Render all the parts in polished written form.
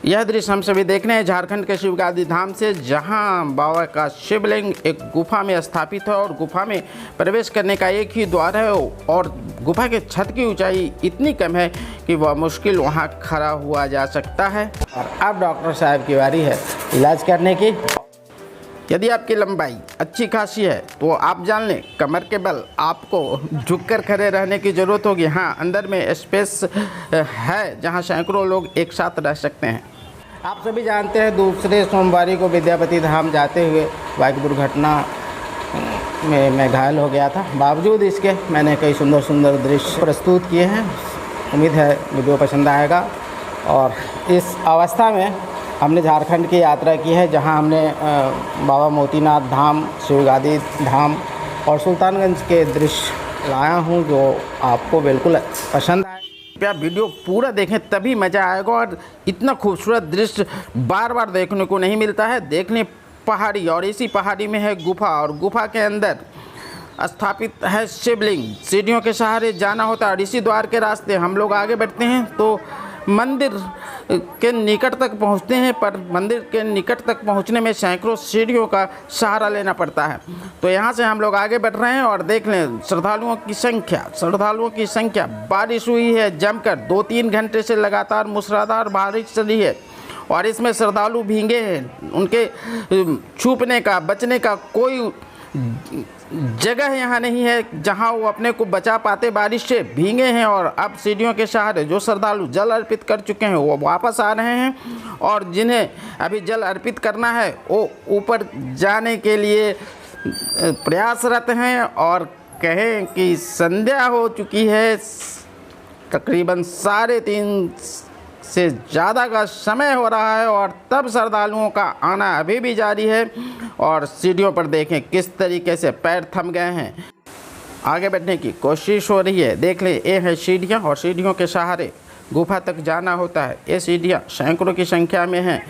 यह दृश्य हम सभी देख रहे हैं झारखंड के शिवगादी धाम से, जहां बाबा का शिवलिंग एक गुफा में स्थापित है और गुफा में प्रवेश करने का एक ही द्वार है और गुफा के छत की ऊंचाई इतनी कम है कि वह मुश्किल वहां खड़ा हुआ जा सकता है। और अब डॉक्टर साहब की बारी है इलाज करने की। यदि आपकी लंबाई अच्छी खासी है तो आप जान लें, कमर के बल आपको झुककर खड़े रहने की ज़रूरत होगी। हाँ, अंदर में स्पेस है जहाँ सैकड़ों लोग एक साथ रह सकते हैं। आप सभी जानते हैं, दूसरे सोमवारी को विद्यापति धाम जाते हुए बाइक दुर्घटना में मैं घायल हो गया था। बावजूद इसके मैंने कई सुंदर सुंदर दृश्य प्रस्तुत किए हैं। उम्मीद है वीडियो पसंद आएगा। और इस अवस्था में हमने झारखंड की यात्रा की है, जहां हमने बाबा मोतीनाथ धाम, शिवगादी धाम और सुल्तानगंज के दृश्य लाया हूं, जो आपको बिल्कुल पसंद आए। कृपया वीडियो पूरा देखें, तभी मज़ा आएगा। और इतना खूबसूरत दृश्य बार बार देखने को नहीं मिलता है। देख लें पहाड़ी, और इसी पहाड़ी में है गुफा, और गुफा के अंदर स्थापित है शिवलिंग। सीढ़ियों के सहारे जाना होता है और इसी द्वार के रास्ते हम लोग आगे बढ़ते हैं तो मंदिर के निकट तक पहुंचते हैं। पर मंदिर के निकट तक पहुंचने में सैकड़ों सीढ़ियों का सहारा लेना पड़ता है। तो यहां से हम लोग आगे बढ़ रहे हैं और देख लें श्रद्धालुओं की संख्या। बारिश हुई है जमकर, 2-3 घंटे से लगातार मूसलाधार बारिश चली है और इसमें श्रद्धालु भीगे हैं। उनके छूपने का, बचने का कोई जगह यहाँ नहीं है जहाँ वो अपने को बचा पाते। बारिश से भीगे हैं और अब सीढ़ियों के सहारे जो श्रद्धालु जल अर्पित कर चुके हैं वो वापस आ रहे हैं, और जिन्हें अभी जल अर्पित करना है वो ऊपर जाने के लिए प्रयासरत हैं। और कहें कि संध्या हो चुकी है, तकरीबन 3:30 से ज़्यादा का समय हो रहा है और तब श्रद्धालुओं का आना अभी भी जारी है। और सीढ़ियों पर देखें किस तरीके से पैर थम गए हैं। आगे बढ़ने की कोशिश हो रही है। देख लें, ये है सीढ़ियाँ और सीढ़ियों के सहारे गुफा तक जाना होता है। ये सीढ़ियाँ सैकड़ों की संख्या में हैं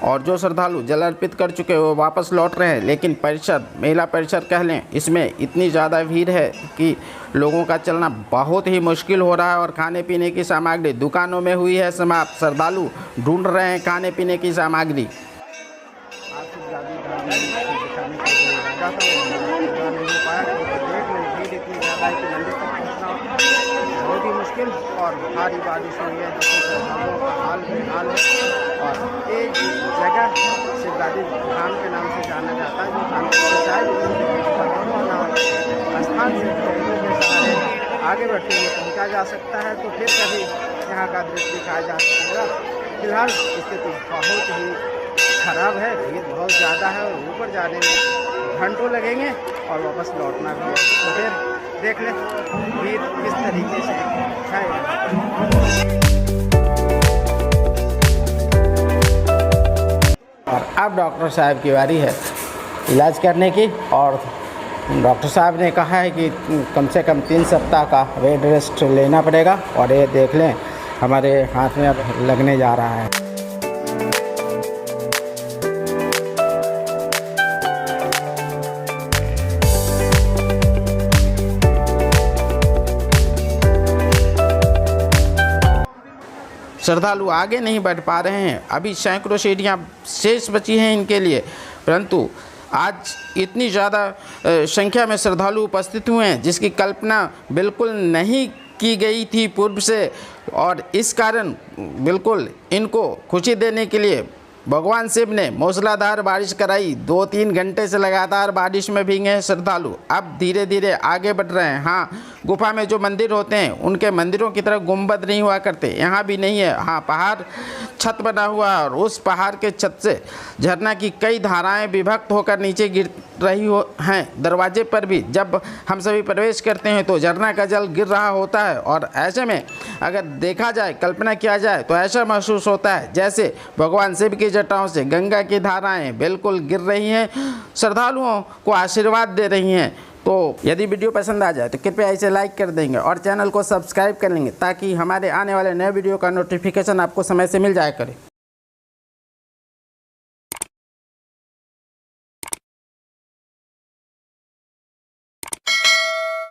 और जो श्रद्धालु जल अर्पित कर चुके हैं वो वापस लौट रहे हैं। लेकिन परिसर, मेला परिसर कह लें, इसमें इतनी ज़्यादा भीड़ है कि लोगों का चलना बहुत ही मुश्किल हो रहा है। और खाने पीने की सामग्री दुकानों में हुई है समाप्त। श्रद्धालु ढूंढ रहे हैं खाने पीने की सामग्री। बहुत ही मुश्किल और भारी बारिश हुई है, जिससे श्रद्धालुओं का हाल बेहाल है। और ये जगह शिवगादी धाम के नाम से जाना जाता है, जो स्थान से के सहारे आगे बढ़ते हुए पहुँचा जा सकता है। तो फिर कभी यहाँ का दृश्य दिखाया जा सकेगा। फिलहाल स्थिति बहुत ही खराब है, भीड़ बहुत ज़्यादा है और ऊपर जाने में घंटों लगेंगे और वापस लौटना भी है। तो फिर देख लें भीड़ किस तरीके से है। और अब डॉक्टर साहब की बारी है इलाज करने की। और डॉक्टर साहब ने कहा है कि कम से कम 3 सप्ताह का बेड रेस्ट लेना पड़ेगा। और ये देख लें हमारे हाथ में अब लगने जा रहा है। श्रद्धालु आगे नहीं बढ़ पा रहे हैं। अभी सैकड़ों सीढ़ियाँ शेष बची हैं इनके लिए, परंतु आज इतनी ज़्यादा संख्या में श्रद्धालु उपस्थित हुए हैं जिसकी कल्पना बिल्कुल नहीं की गई थी पूर्व से। और इस कारण बिल्कुल इनको खुशी देने के लिए भगवान शिव ने मूसलाधार बारिश कराई। 2-3 घंटे से लगातार बारिश में भीगे हैं श्रद्धालु। अब धीरे धीरे आगे बढ़ रहे हैं। हाँ, गुफा में जो मंदिर होते हैं उनके मंदिरों की तरह गुंबद नहीं हुआ करते, यहाँ भी नहीं है। हाँ, पहाड़ छत बना हुआ है और उस पहाड़ के छत से झरना की कई धाराएं विभक्त होकर नीचे गिर रही हैं। दरवाजे पर भी जब हम सभी प्रवेश करते हैं तो झरना का जल गिर रहा होता है। और ऐसे में अगर देखा जाए, कल्पना किया जाए तो ऐसा महसूस होता है जैसे भगवान शिव की जटाओं से गंगा की धाराएं बिल्कुल गिर रही हैं, श्रद्धालुओं को आशीर्वाद दे रही हैं। तो यदि वीडियो पसंद आ जाए तो कृपया इसे लाइक कर देंगे और चैनल को सब्सक्राइब कर लेंगे, ताकि हमारे आने वाले नए वीडियो का नोटिफिकेशन आपको समय से मिल जाया करे।